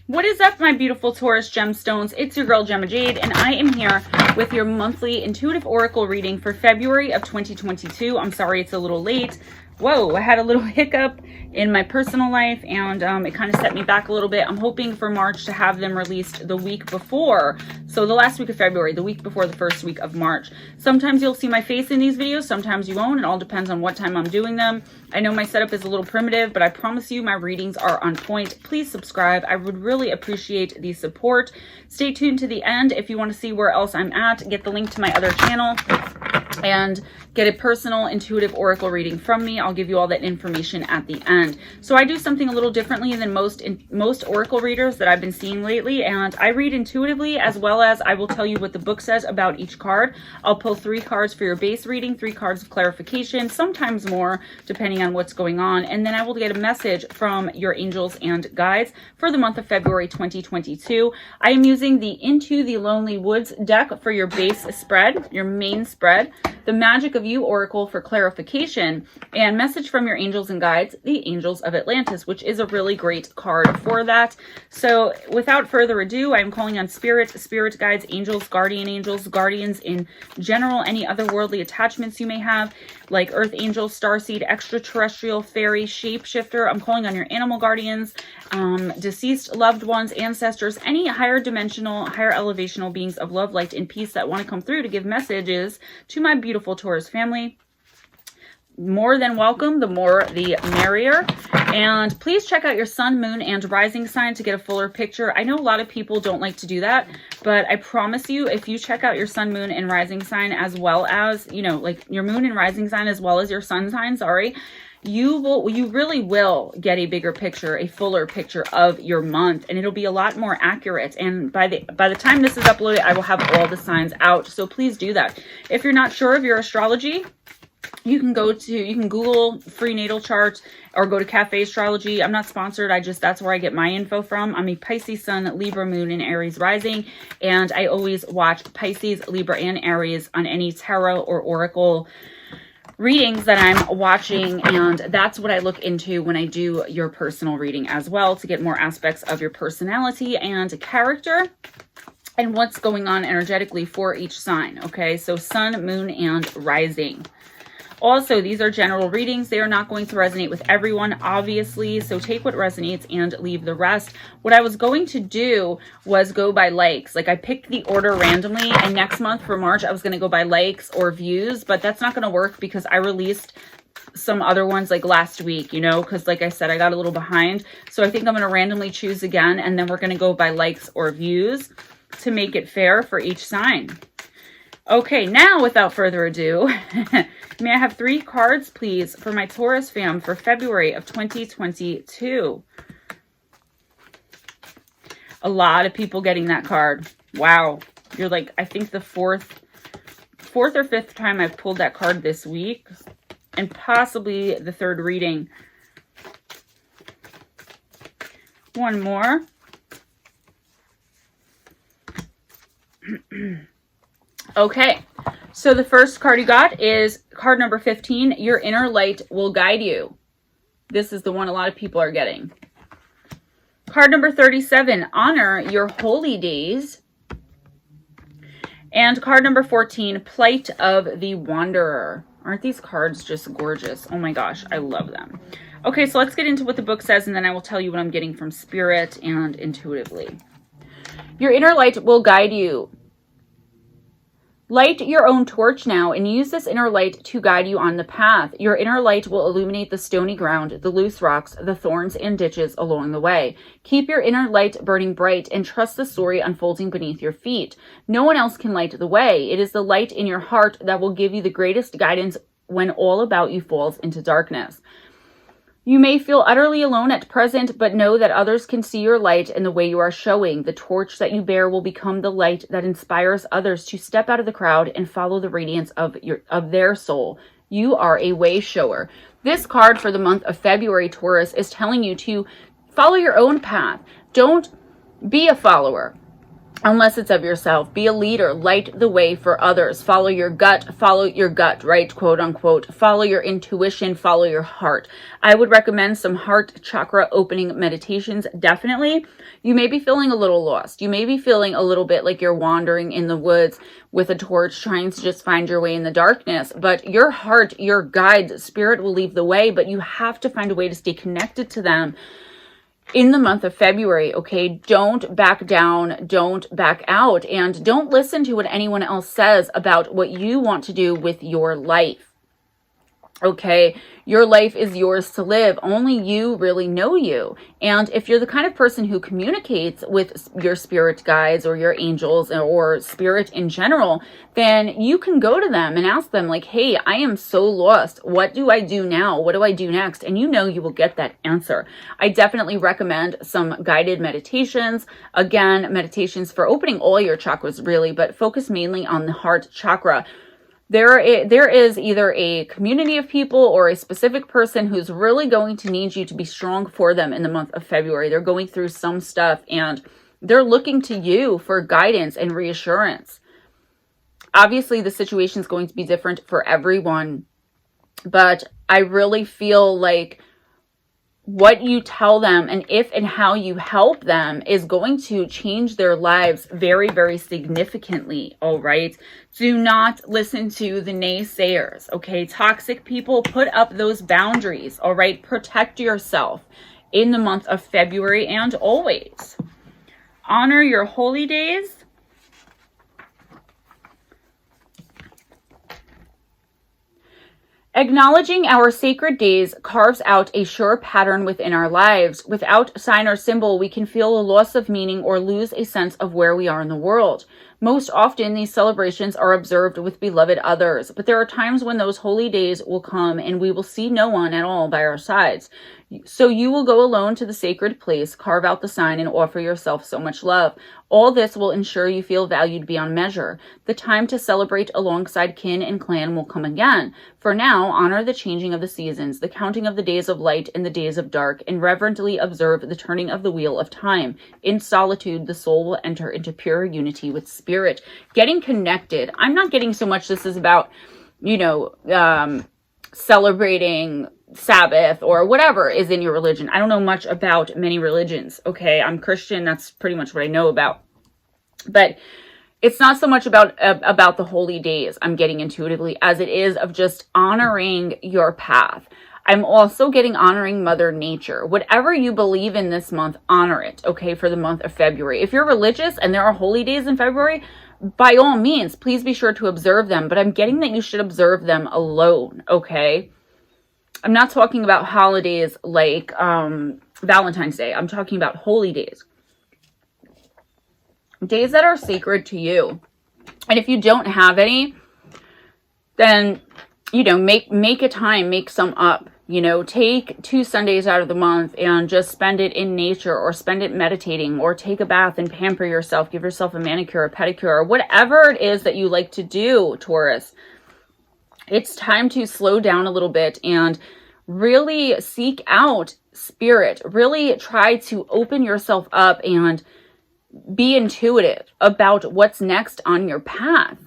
What is up, my beautiful Taurus gemstones? It's your girl Gemma Jade, and I am here with your monthly intuitive oracle reading for February of 2022. I'm sorry it's a little late. Whoa, I had a little hiccup in my personal life, and it kind of set me back a little bit. I'm hoping for March to have them released the week before. So the last week of February, the week before the first week of March. Sometimes you'll see my face in these videos, sometimes you won't. It all depends on what time I'm doing them. I know my setup is a little primitive, but I promise you my readings are on point. Please subscribe. I would really appreciate the support. Stay tuned to the end if you want to see where else I'm at. Get the link to my other channel and get a personal intuitive oracle reading from me. I'll give you all that information at the end. So I do something a little differently than most oracle readers that I've been seeing lately, and I read intuitively, as well as I will tell you what the book says about each card. I'll pull 3 cards for your base reading, 3 cards of clarification, sometimes more depending on what's going on, and then I will get a message from your angels and guides for the month of February 2022. I am using the Into the Lonely Woods deck for your base spread, your main spread, the Magic of You Oracle for clarification, and message from your angels and guides, the Angels of Atlantis, which is a really great card for that. So without further ado, I'm calling on spirit guides, angels, guardians in general, any otherworldly attachments you may have, like earth angel, starseed, extraterrestrial, fairy, shapeshifter. I'm calling on your animal guardians, deceased loved ones, ancestors, any higher dimensional, higher elevational beings of love, light, and peace that want to come through to give messages to my beautiful Taurus family. More than welcome. The more the merrier. And please check out your sun, moon, and rising sign to get a fuller picture. I know a lot of people don't like to do that, but I promise you, if you check out your sun, moon, and rising sign, as well as, you know, like your moon and rising sign, as well as your sun sign, you really will get a bigger picture, a fuller picture of your month, and it'll be a lot more accurate. And by the time this is uploaded, I will have all the signs out. So please do that. If you're not sure of your astrology, you can Google free natal charts or go to Cafe Astrology. I'm not sponsored. That's where I get my info from. I'm a Pisces sun, Libra moon, and Aries rising. And I always watch Pisces, Libra, and Aries on any tarot or oracle readings that I'm watching. And that's what I look into when I do your personal reading as well, to get more aspects of your personality and character and what's going on energetically for each sign. Okay, so sun, moon, and rising. Also, these are general readings. They are not going to resonate with everyone, obviously, so take what resonates and leave the rest. What I was going to do was go by likes. Like, I picked the order randomly, and next month for March, I was going to go by likes or views, but that's not going to work because I released some other ones like last week, you know, because like I said, I got a little behind. So I think I'm going to randomly choose again, and then we're going to go by likes or views to make it fair for each sign. Okay, now without further ado, may I have 3 cards, please, for my Taurus fam for February of 2022. A lot of people getting that card. Wow. You're like, I think the fourth or 5th time I've pulled that card this week, and possibly the 3rd reading. One more. Okay, so the first card you got is card number 15, Your Inner Light Will Guide You. This is the one a lot of people are getting. Card number 37, Honor Your Holy Days. And card number 14, Plight of the Wanderer. Aren't these cards just gorgeous? Oh my gosh, I love them. Okay, so let's get into what the book says, and then I will tell you what I'm getting from spirit and intuitively. Your inner light will guide you. Light your own torch now and use this inner light to guide you on the path. Your inner light will illuminate the stony ground, the loose rocks, the thorns and ditches along the way. Keep your inner light burning bright and trust the story unfolding beneath your feet. No one else can light the way. It is the light in your heart that will give you the greatest guidance when all about you falls into darkness. You may feel utterly alone at present, but know that others can see your light and the way you are showing. The torch that you bear will become the light that inspires others to step out of the crowd and follow the radiance of their soul. You are a way shower. This card for the month of February, Taurus, is telling you to follow your own path. Don't be a follower. unless it's of yourself. Be a leader, light the way for others, follow your gut, right? Quote unquote, follow your intuition, follow your heart. I would recommend some heart chakra opening meditations. Definitely. You may be feeling a little lost. You may be feeling a little bit like you're wandering in the woods with a torch, trying to just find your way in the darkness, but your heart, your guide, spirit will lead the way, but you have to find a way to stay connected to them in the month of February, okay? Don't back down, don't back out, and don't listen to what anyone else says about what you want to do with your life, okay? Your life is yours to live. Only you really know you. And if you're the kind of person who communicates with your spirit guides or your angels or spirit in general, then you can go to them and ask them like, hey, I am so lost. What do I do now? What do I do next? And you know you will get that answer. I definitely recommend some guided meditations. Again, meditations for opening all your chakras really, but focus mainly on the heart chakra. There is either a community of people or a specific person who's really going to need you to be strong for them in the month of February. They're going through some stuff and they're looking to you for guidance and reassurance. Obviously, the situation is going to be different for everyone, but I really feel like what you tell them and if and how you help them is going to change their lives very, very significantly, all right? Do not listen to the naysayers, okay? Toxic people, put up those boundaries, all right? Protect yourself in the month of February and always. Honor your holy days. Acknowledging our sacred days carves out a sure pattern within our lives. Without sign or symbol, we can feel a loss of meaning or lose a sense of where we are in the world. Most often, these celebrations are observed with beloved others, but there are times when those holy days will come and we will see no one at all by our sides. So you will go alone to the sacred place, carve out the sign, and offer yourself so much love. All this will ensure you feel valued beyond measure. The time to celebrate alongside kin and clan will come again. For now, honor the changing of the seasons, the counting of the days of light and the days of dark, and reverently observe the turning of the wheel of time. In solitude, the soul will enter into pure unity with spirit. Getting connected. I'm not getting so much this is about, celebrating Sabbath or whatever is in your religion. I don't know much about many religions, okay? I'm Christian. That's pretty much what I know about. But it's not so much about the holy days, I'm getting intuitively, as it is of just honoring your path. I'm also getting honoring Mother Nature. Whatever you believe in this month, honor it, okay, for the month of February. If you're religious and there are holy days in February, by all means, please be sure to observe them. But I'm getting that you should observe them alone, okay? I'm not talking about holidays like Valentine's Day. I'm talking about holy days. Days that are sacred to you. And if you don't have any, then, make a time, make some up. Take 2 Sundays out of the month and just spend it in nature or spend it meditating or take a bath and pamper yourself. Give yourself a manicure, a pedicure, whatever it is that you like to do, Taurus. It's time to slow down a little bit and really seek out spirit. Really try to open yourself up and be intuitive about what's next on your path.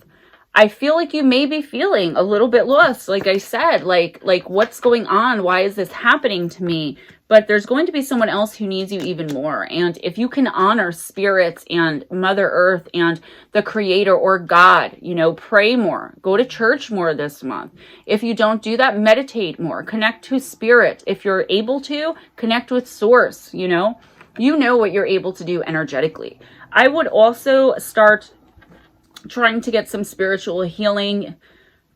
I feel like you may be feeling a little bit lost. Like I said, like what's going on? Why is this happening to me? But there's going to be someone else who needs you even more. And if you can honor spirits and Mother Earth and the Creator or God, pray more, go to church more this month. If you don't do that, meditate more, connect to spirit. If you're able to, connect with source, you know what you're able to do energetically. I would also start trying to get some spiritual healing,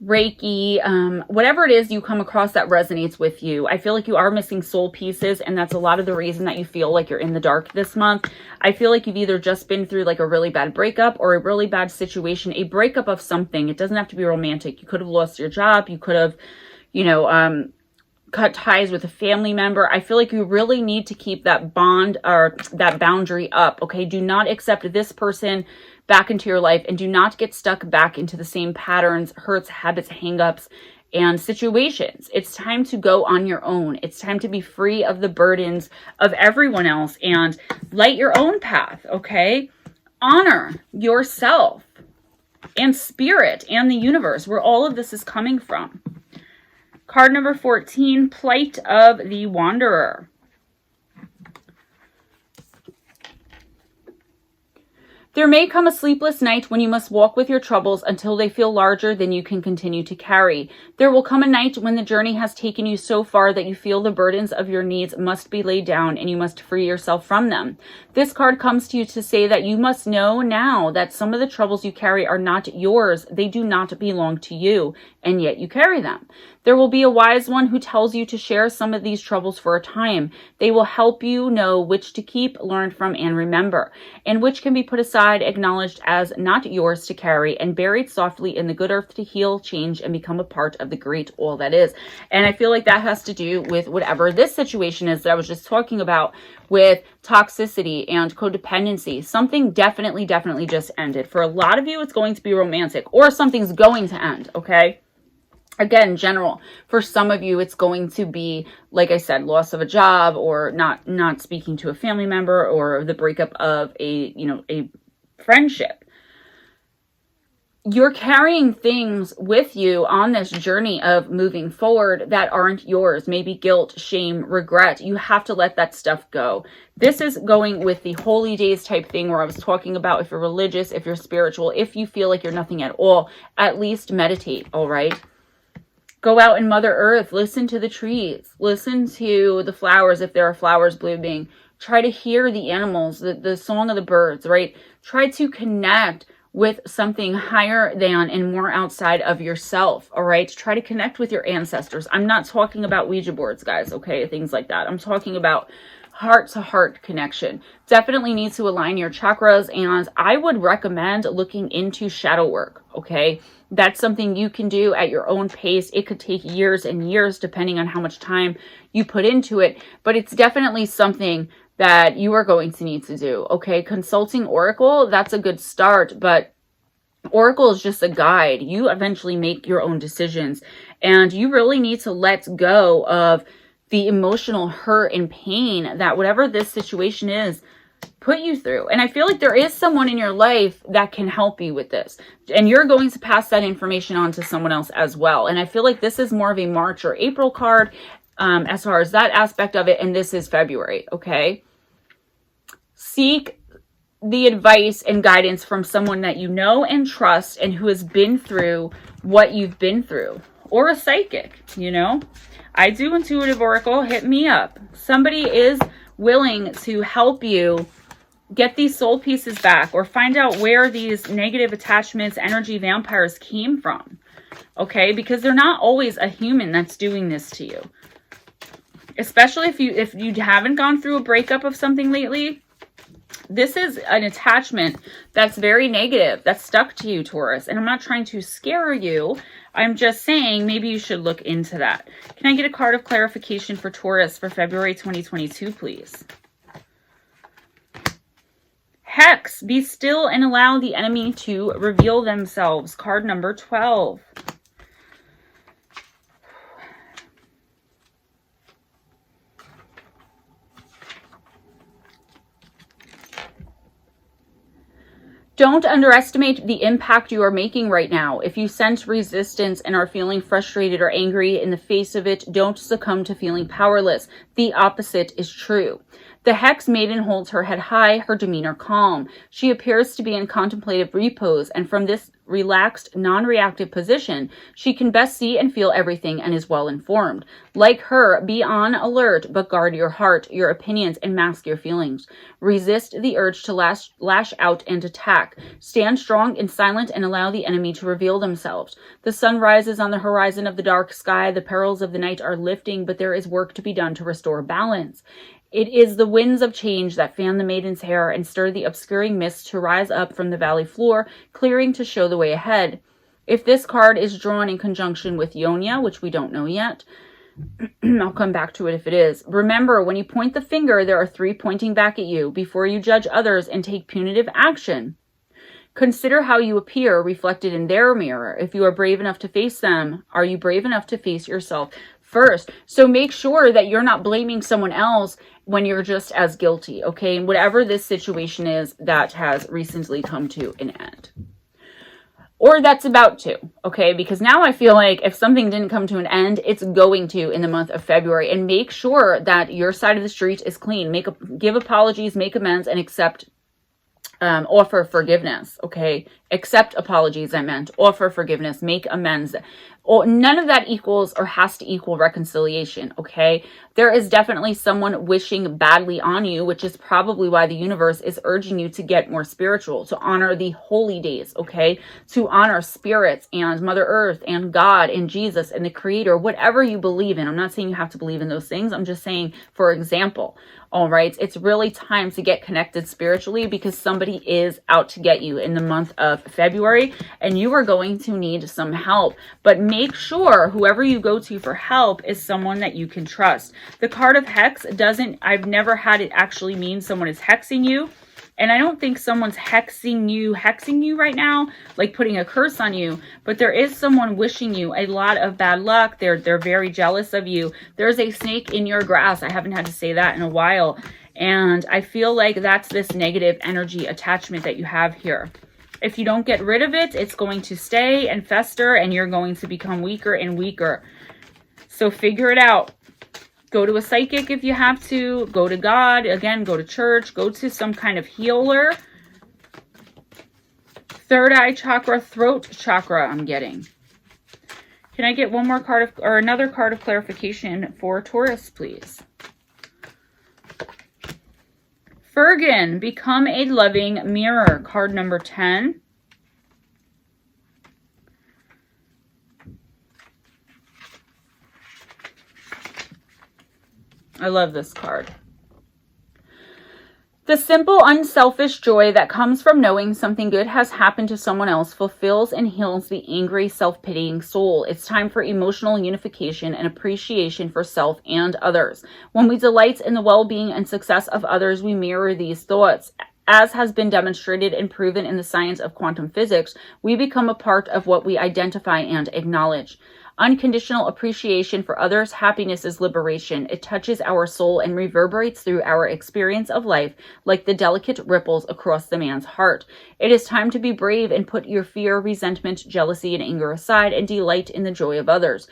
Reiki, whatever it is you come across that resonates with you. I feel like you are missing soul pieces, and that's a lot of the reason that you feel like you're in the dark this month. I feel like you've either just been through like a really bad breakup or a really bad situation, a breakup of something. It doesn't have to be romantic. You could have lost your job. You could have, cut ties with a family member. I feel like you really need to keep that bond or that boundary up, okay? Do not accept this person back into your life and do not get stuck back into the same patterns, hurts, habits, hangups, and situations. It's time to go on your own. It's time to be free of the burdens of everyone else and light your own path, okay? honor yourself and spirit and the universe, where all of this is coming from. Card number 14, Plight of the Wanderer. There may come a sleepless night when you must walk with your troubles until they feel larger than you can continue to carry. There will come a night when the journey has taken you so far that you feel the burdens of your needs must be laid down and you must free yourself from them. This card comes to you to say that you must know now that some of the troubles you carry are not yours. They do not belong to you, and yet you carry them. There will be a wise one who tells you to share some of these troubles for a time. They will help you know which to keep, learn from, and remember, and which can be put aside, acknowledged as not yours to carry, and buried softly in the good earth to heal, change, and become a part of the great all that is. And I feel like that has to do with whatever this situation is that I was just talking about with toxicity and codependency. Something definitely just ended. For a lot of you, it's going to be romantic, or something's going to end, okay? Again, general. For some of you, it's going to be, like I said, loss of a job, or not speaking to a family member, or the breakup of a friendship. You're carrying things with you on this journey of moving forward that aren't yours. Maybe guilt, shame, regret. You have to let that stuff go. This is going with the holy days type thing where I was talking about if you're religious, if you're spiritual, if you feel like you're nothing at all, at least meditate, all right? Go out in Mother Earth, listen to the trees, listen to the flowers if there are flowers blooming. Try to hear the animals, the song of the birds, right? Try to connect with something higher than and more outside of yourself, all right? Try to connect with your ancestors. I'm not talking about Ouija boards, guys, okay? Things like that. I'm talking about heart-to-heart connection. Definitely need to align your chakras, and I would recommend looking into shadow work, okay? That's something you can do at your own pace. It could take years and years depending on how much time you put into it, but it's definitely something that you are going to need to do, okay? Consulting Oracle, that's a good start, but Oracle is just a guide. You eventually make your own decisions, and you really need to let go of the emotional hurt and pain that whatever this situation is put you through. And I feel like there is someone in your life that can help you with this, and you're going to pass that information on to someone else as well. And I feel like this is more of a March or April card as far as that aspect of it, and this is February, okay? Seek the advice and guidance from someone that you know and trust and who has been through what you've been through, or a psychic, you know? I do intuitive oracle, hit me up. Somebody is willing to help you get these soul pieces back, or find out where these negative attachments, energy vampires came from, okay? Because they're not always a human that's doing this to you. Especially if you haven't gone through a breakup of something lately. This is an attachment that's very negative, that's stuck to you, Taurus. And I'm not trying to scare you. I'm just saying maybe you should look into that. Can I get a card of clarification for Taurus for February 2022, please? Hex, be still and allow the enemy to reveal themselves. Card number 12. Don't underestimate the impact you are making right now. If you sense resistance and are feeling frustrated or angry in the face of it, don't succumb to feeling powerless. The opposite is true. The Hex maiden holds her head high, her demeanor calm. She appears to be in contemplative repose, and from this relaxed, non-reactive position, she can best see and feel everything and is well informed. Like her, be on alert, but guard your heart, your opinions, and mask your feelings. Resist the urge to lash out and attack. Stand strong and silent and allow the enemy to reveal themselves. The sun rises on the horizon of the dark sky. The perils of the night are lifting, but there is work to be done to restore balance. It is the winds of change that fan the maiden's hair and stir the obscuring mist to rise up from the valley floor, clearing to show the way ahead. If this card is drawn in conjunction with Yonia, which we don't know yet, I'll come back to it if it is. Remember, when you point the finger, there are 3 pointing back at you. Before you judge others and take punitive action, consider how you appear reflected in their mirror. If you are brave enough to face them, are you brave enough to face yourself? first. So make sure that you're not blaming someone else when you're just as guilty, okay? Whatever this situation is that has recently come to an end. Or that's about to, okay? Because now I feel like if something didn't come to an end, it's going to in the month of February. And make sure that your side of the street is clean. Give apologies, make amends, and offer forgiveness, okay? Accept apologies, I meant. Offer forgiveness, make amends. None of that equals or has to equal reconciliation, okay? There is definitely someone wishing badly on you, which is probably why the universe is urging you to get more spiritual, to honor the holy days, okay? To honor spirits and Mother Earth and God and Jesus and the Creator, whatever you believe in. I'm not saying you have to believe in those things. I'm just saying, for example, all right, it's really time to get connected spiritually because somebody is out to get you in the month of February and you are going to need some help. But make sure whoever you go to for help is someone that you can trust. The card of hex I've never had it actually mean someone is hexing you. And I don't think someone's hexing you right now, like putting a curse on you, but there is someone wishing you a lot of bad luck. They're very jealous of you. There's a snake in your grass. I haven't had to say that in a while. And I feel like that's this negative energy attachment that you have here. If you don't get rid of it, it's going to stay and fester and you're going to become weaker and weaker. So figure it out. Go to a psychic if you have to. Go to God. Again, go to church. Go to some kind of healer. Third eye chakra, throat chakra, I'm getting. Can I get one more card or another card of clarification for Taurus, please? Fergan, become a loving mirror. Card number 10. I love this card. The simple, unselfish joy that comes from knowing something good has happened to someone else fulfills and heals the angry, self-pitying soul. It's time for emotional unification and appreciation for self and others. When we delight in the well-being and success of others, we mirror these thoughts. As has been demonstrated and proven in the science of quantum physics, we become a part of what we identify and acknowledge. Unconditional appreciation for others' happiness is liberation. It touches our soul and reverberates through our experience of life like the delicate ripples across the man's heart. It is time to be brave and put your fear, resentment, jealousy, and anger aside and delight in the joy of others.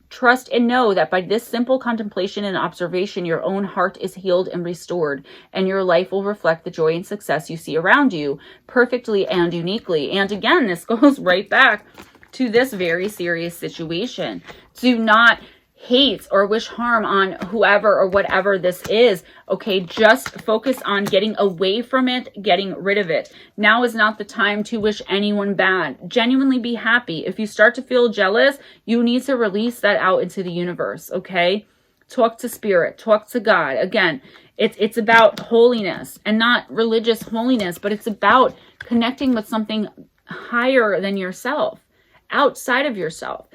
Trust and know that by this simple contemplation and observation, your own heart is healed and restored, and your life will reflect the joy and success you see around you perfectly and uniquely. And again, this goes right back to this very serious situation. Do not hate or wish harm on whoever or whatever this is, okay? Just focus on getting away from it, getting rid of it. Now is not the time to wish anyone bad. Genuinely be happy. If you start to feel jealous, you need to release that out into the universe, okay? Talk to spirit, talk to God. Again, it's about holiness and not religious holiness, but it's about connecting with something higher than yourself, outside of yourself.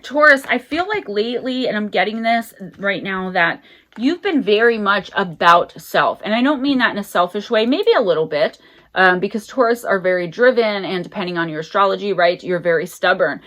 Taurus, I feel like lately, and I'm getting this right now, that you've been very much about self. And I don't mean that in a selfish way, maybe a little bit, because Taurus are very driven, and depending on your astrology, right, you're very stubborn.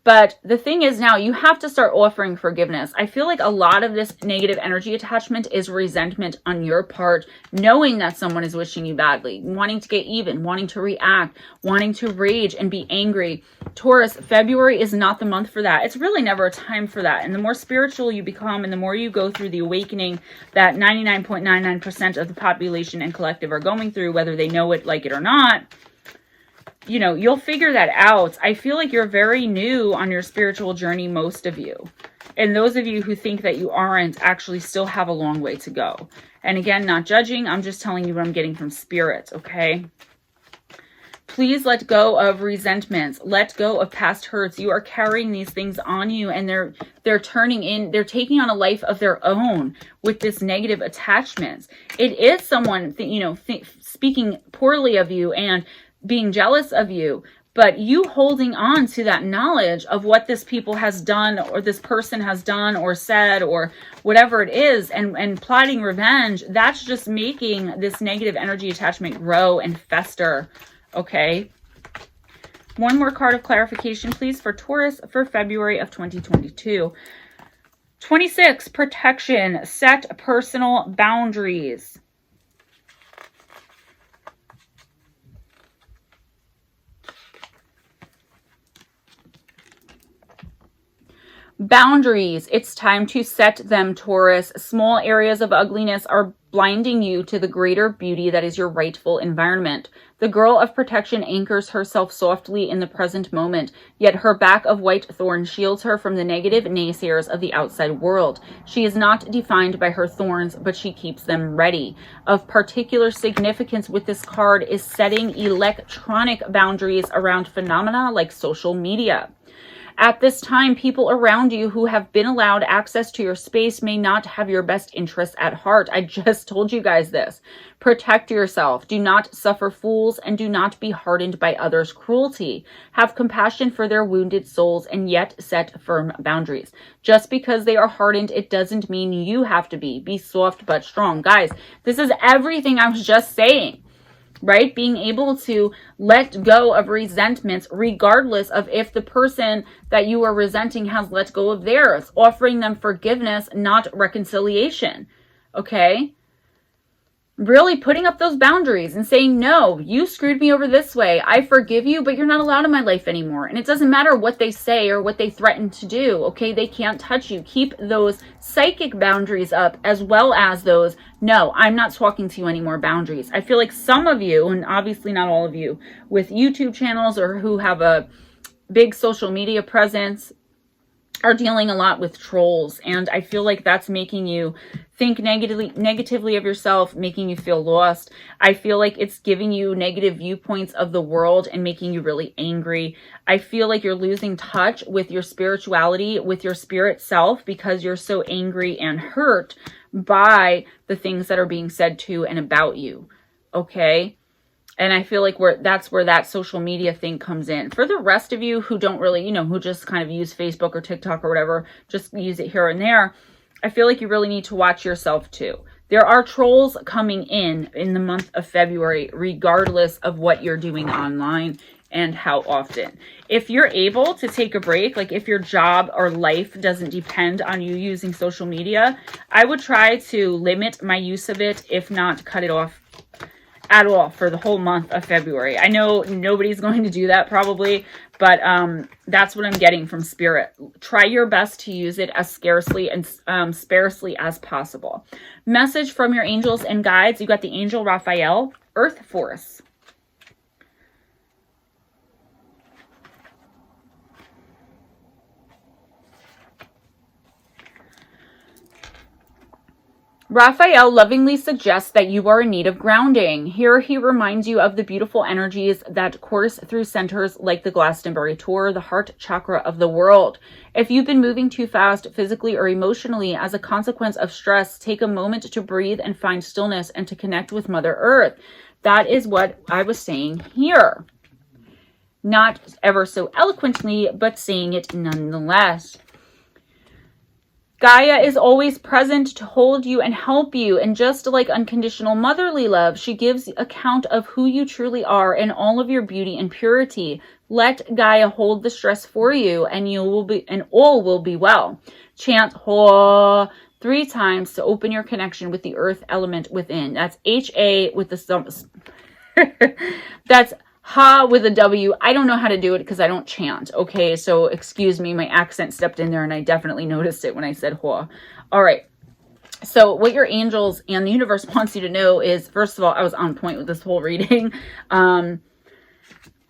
But the thing is now you have to start offering forgiveness. I feel like a lot of this negative energy attachment is resentment on your part, knowing that someone is wishing you badly, wanting to get even, wanting to react, wanting to rage and be angry. Taurus, February is not the month for that. It's really never a time for that. And the more spiritual you become and the more you go through the awakening that 99.99% of the population and collective are going through, whether they know it, like it or not, you know, you'll figure that out. I feel like you're very new on your spiritual journey, most of you. And those of you who think that you aren't actually still have a long way to go. And again, not judging. I'm just telling you what I'm getting from spirit, okay? Please let go of resentments. Let go of past hurts. You are carrying these things on you, and they're taking on a life of their own with this negative attachments. It is someone, speaking poorly of you and being jealous of you, but you holding on to that knowledge of what this people has done or this person has done or said or whatever it is, and plotting revenge, that's just making this negative energy attachment grow and fester, okay? One more card of clarification, please, for Taurus for February of 2022. 26, protection. Set personal boundaries. Boundaries. It's time to set them, Taurus. Small areas of ugliness are blinding you to the greater beauty that is your rightful environment. The girl of protection anchors herself softly in the present moment, yet her back of white thorn shields her from the negative naysayers of the outside world. She is not defined by her thorns, but she keeps them ready. Of particular significance with this card is setting electronic boundaries around phenomena like social media. At this time, people around you who have been allowed access to your space may not have your best interests at heart. I just told you guys this. Protect yourself. Do not suffer fools and do not be hardened by others' cruelty. Have compassion for their wounded souls and yet set firm boundaries. Just because they are hardened, it doesn't mean you have to be. Be soft but strong. Guys, this is everything I was just saying. Right? Being able to let go of resentments regardless of if the person that you are resenting has let go of theirs. Offering them forgiveness, not reconciliation. Okay? Really putting up those boundaries and saying, no, you screwed me over this way. I forgive you, but you're not allowed in my life anymore. And it doesn't matter what they say or what they threaten to do. Okay? They can't touch you. Keep those psychic boundaries up as well as those, no, I'm not talking to you anymore boundaries. I feel like some of you, and obviously not all of you, with YouTube channels or who have a big social media presence, are dealing a lot with trolls. And I feel like that's making you think negatively of yourself, making you feel lost. I feel like it's giving you negative viewpoints of the world and making you really angry. I feel like you're losing touch with your spirituality, with your spirit self, because you're so angry and hurt by the things that are being said to and about you. Okay? And I feel like that's where that social media thing comes in. For the rest of you who don't really, who just kind of use Facebook or TikTok or whatever, just use it here and there, I feel like you really need to watch yourself too. There are trolls coming in the month of February, regardless of what you're doing online and how often. If you're able to take a break, like if your job or life doesn't depend on you using social media, I would try to limit my use of it, if not cut it off at all for the whole month of February. I know nobody's going to do that probably, but that's what I'm getting from Spirit. Try your best to use it as scarcely and sparsely as possible. Message from your angels and guides. You got the angel Raphael, Earth Force. Raphael lovingly suggests that you are in need of grounding. Here he reminds you of the beautiful energies that course through centers like the Glastonbury Tour, the heart chakra of the world. If you've been moving too fast physically or emotionally as a consequence of stress, take a moment to breathe and find stillness and to connect with Mother Earth. That is what I was saying here. Not ever so eloquently, but saying it nonetheless. Gaia is always present to hold you and help you. And just like unconditional motherly love, she gives account of who you truly are and all of your beauty and purity. Let Gaia hold the stress for you and all will be well. Chant Ho 3 times to open your connection with the earth element within. That's H-A with the that's Ha with a W. I don't know how to do it because I don't chant. Okay, so excuse me, my accent stepped in there and I definitely noticed it when I said Hoa. All right. So what your angels and the universe wants you to know is, first of all, I was on point with this whole reading.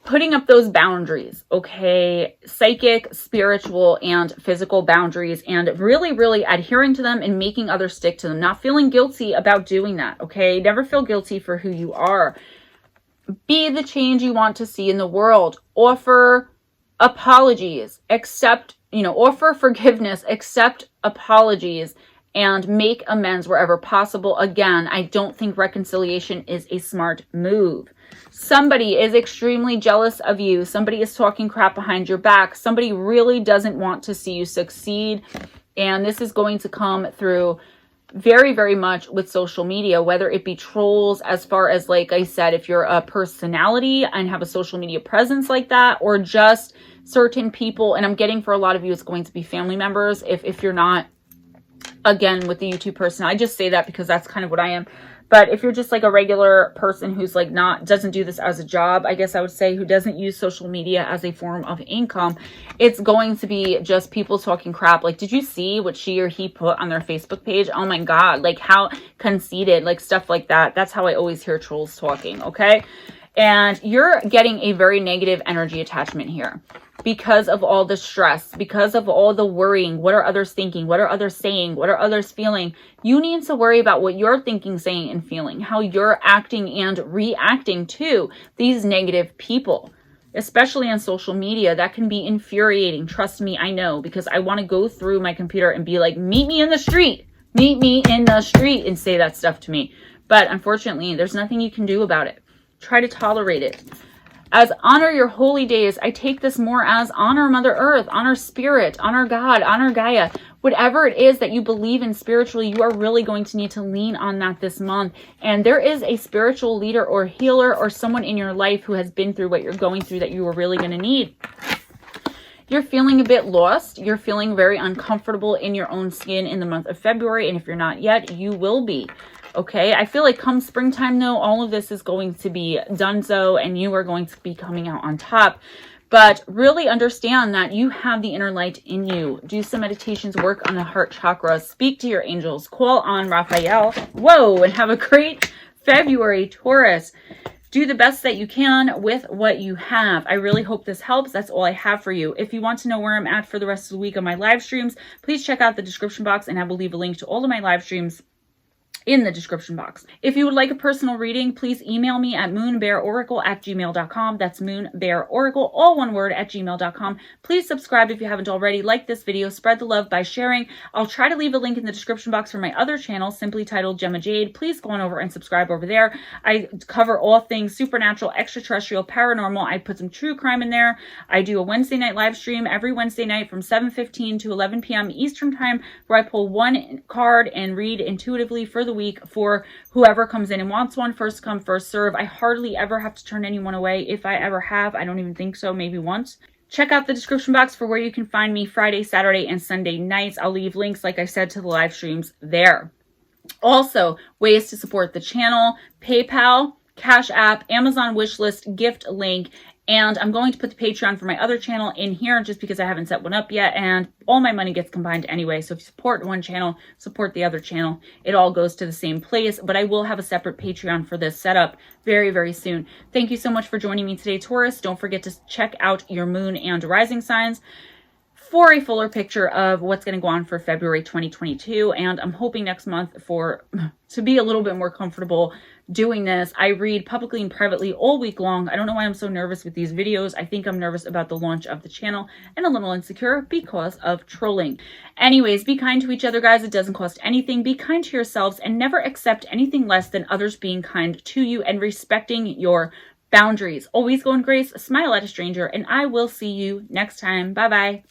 Putting up those boundaries, okay? Psychic, spiritual, and physical boundaries, and really, really adhering to them and making others stick to them. Not feeling guilty about doing that, okay? Never feel guilty for who you are. Be the change you want to see in the world. Offer apologies, offer forgiveness, accept apologies, and make amends wherever possible. Again, I don't think reconciliation is a smart move. Somebody is extremely jealous of you. Somebody is talking crap behind your back. Somebody really doesn't want to see you succeed. And this is going to come through very, very much with social media, whether it be trolls, as far as, like I said, if you're a personality and have a social media presence like that, or just certain people. And I'm getting for a lot of you, it's going to be family members. If you're not again, with the YouTube person, I just say that because that's kind of what I am. But if you're just like a regular person who's like doesn't do this as a job, I guess I would say, who doesn't use social media as a form of income, it's going to be just people talking crap. Like, did you see what she or he put on their Facebook page? Oh my God, like how conceited, like stuff like that. That's how I always hear trolls talking, okay? And you're getting a very negative energy attachment here because of all the stress, because of all the worrying. What are others thinking? What are others saying? What are others feeling? You need to worry about what you're thinking, saying, and feeling, how you're acting and reacting to these negative people, especially on social media. That can be infuriating. Trust me, I know, because I want to go through my computer and be like, meet me in the street, meet me in the street, and say that stuff to me. But unfortunately, there's nothing you can do about it. Try to tolerate it. As honor your holy days, I take this more as honor Mother Earth, honor Spirit, honor God, honor Gaia. Whatever it is that you believe in spiritually, you are really going to need to lean on that this month. And there is a spiritual leader or healer or someone in your life who has been through what you're going through that you are really going to need. You're feeling a bit lost. You're feeling very uncomfortable in your own skin in the month of February. And if you're not yet, you will be. Okay, I feel like come springtime, though, all of this is going to be donezo and you are going to be coming out on top. But really understand that you have the inner light in you. Do some meditations, work on the heart chakra, speak to your angels, call on Raphael. Whoa, and have a great February, Taurus. Do the best that you can with what you have. I really hope this helps. That's all I have for you. If you want to know where I'm at for the rest of the week on my live streams, please check out the description box and I will leave a link to all of my live streams in the description box. If you would like a personal reading, please email me at MoonBearOracle@gmail.com. That's MoonBearOracle, all one word, @gmail.com. Please subscribe if you haven't already. Like this video, spread the love by sharing. I'll try to leave a link in the description box for my other channel, simply titled Gemma Jade. Please go on over and subscribe over there. I cover all things supernatural, extraterrestrial, paranormal. I put some true crime in there. I do a Wednesday night live stream every Wednesday night from 7:15 to 11 p.m. Eastern time, where I pull one card and read intuitively for the week for whoever comes in and wants one. First come, first serve. I hardly ever have to turn anyone away. If I ever have, I don't even think so, maybe once. Check out the description box for where you can find me Friday, Saturday, and Sunday nights. I'll leave links, like I said, to the live streams there. Also, ways to support the channel: PayPal, Cash App, Amazon wishlist, gift link. And I'm going to put the Patreon for my other channel in here just because I haven't set one up yet. And all my money gets combined anyway. So if you support one channel, support the other channel. It all goes to the same place. But I will have a separate Patreon for this setup very, very soon. Thank you so much for joining me today, Taurus. Don't forget to check out your moon and rising signs for a fuller picture of what's going to go on for February 2022. And I'm hoping next month to be a little bit more comfortable doing this. I read publicly and privately all week long. I don't know why I'm so nervous with these videos. I think I'm nervous about the launch of the channel and a little insecure because of trolling. Anyways, be kind to each other, guys. It doesn't cost anything. Be kind to yourselves and never accept anything less than others being kind to you and respecting your boundaries. Always go in grace, smile at a stranger, and I will see you next time. Bye-bye.